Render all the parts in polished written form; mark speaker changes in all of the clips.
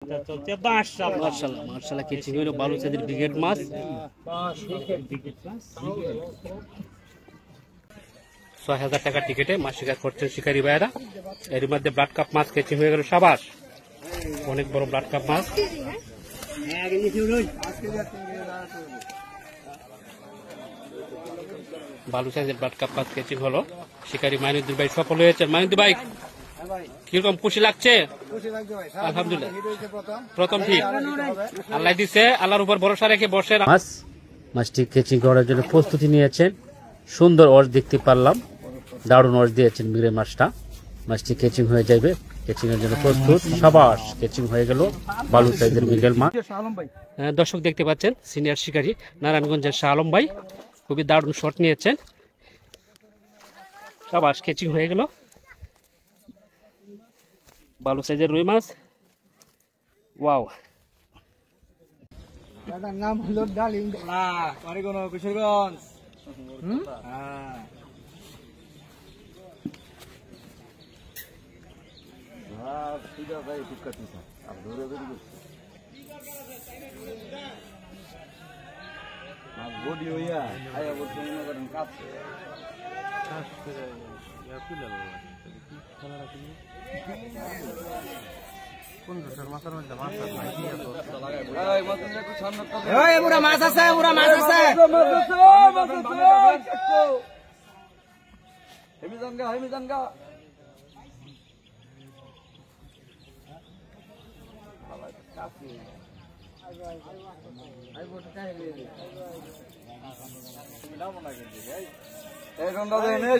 Speaker 1: মাশাআল্লাহ মাশাআল্লাহ কেচিং হলো ভালো সাইজের ব্রিগেড মাছ ৬০০০ টাকা টিকেটে মাছ শিকার করছেন শিকারী ভাইয়েরা। এর মধ্যে ব্লাড কাপ মাছ কেচিং হয়ে গেল। সাবাস, অনেক বড় ব্লাড কাপ মাছ। ভালো সাইজের ব্লাড কাপ মাছ কেচিং হলো। শিকারী মাইনুদ্দিন ভাই সফল হয়েছে। মাইনুদ্দিন ভাই কিরকম খুশি লাগছে? আলহামদুলিল্লাহ, প্রথম ঠিক আল্লাহ দিছে, আল্লাহর উপর ভরসা রেখে বসে মাছটি কেচিং করার জন্য প্রস্তুতি নিয়েছেন। সুন্দর অর্স দেখতে পারলাম, দারুণ অর্স দিয়েছেন মিরে মাছটা। মাছটি কেচিং হয়ে যাবে, কেচিং এর জন্য প্রস্তুত। সাবাস, কেচিং হয়ে গেল ভালো সাইজের মৃগেল মাছ। দর্শক দেখতে পাচ্ছেন সিনিয়র শিকারী নারায়ণগঞ্জের শাহ আলম ভাই খুবই দারুণ শট নিয়েছেন। সাবাস, কেচিং হয়ে গেল ভালো সাইজের রুই মাছ। ওয়াও,
Speaker 2: দাদার নাম হলো ডালিম না পারিগণ কিশোরগঞ্জ। মাছ আছে, মাছ আছে।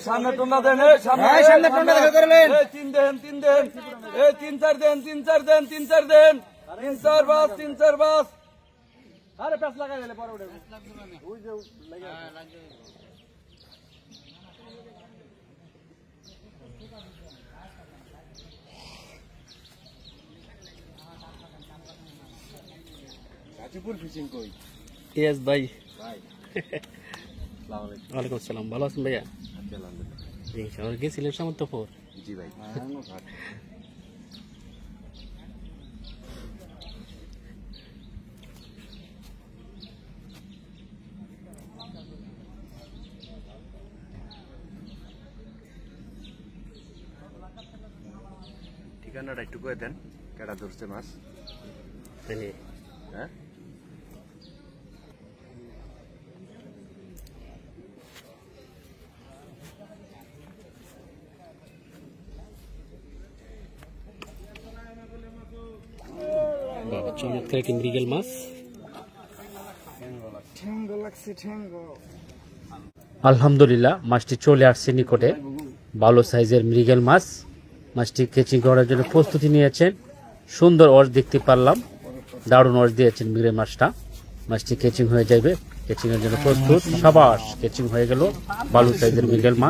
Speaker 3: সামনে টন্ডা দেন, সামনে টন্ডা করলেন। তিন দেন, তিন দেন, তিন চার দেন, তিন চার দেন, তিন চার দেন, তিন চার বাস, তিন চার বাস। আরে প্যাস লাগাই দিলে পরে উঠে গাজীপুর ফিশিং কই।
Speaker 1: ইয়েস ভাই, ওয়ালাইকুম আসসালাম। ভালো আছেন ভাইয়া? আলহামদুলিল্লাহ। গেছিলেন সামন্তপুর?
Speaker 3: জি ভাই। ঠিকানাটা একটু করে দেন, কেডা ধরছে মাছ? হ্যাঁ,
Speaker 1: বাবা চমৎকার একটি মৃগেল মাছ। আলহামদুলিল্লাহ, মাছটি চলে আসছে নিকটে। ভালো সাইজের মৃগেল মাছ। মাছটি কেচিং করার জন্য প্রস্তুতি নিয়েছেন। সুন্দর অর্স দেখতে পারলাম, দারুণ অর্স দিয়েছেন মৃগেল মাছটা। মাছটি কেচিং হয়ে যাবে, কেচিং এর জন্য প্রস্তুত। সাবাস, কেচিং হয়ে গেল ভালো সাইজের মৃগেল মাছ।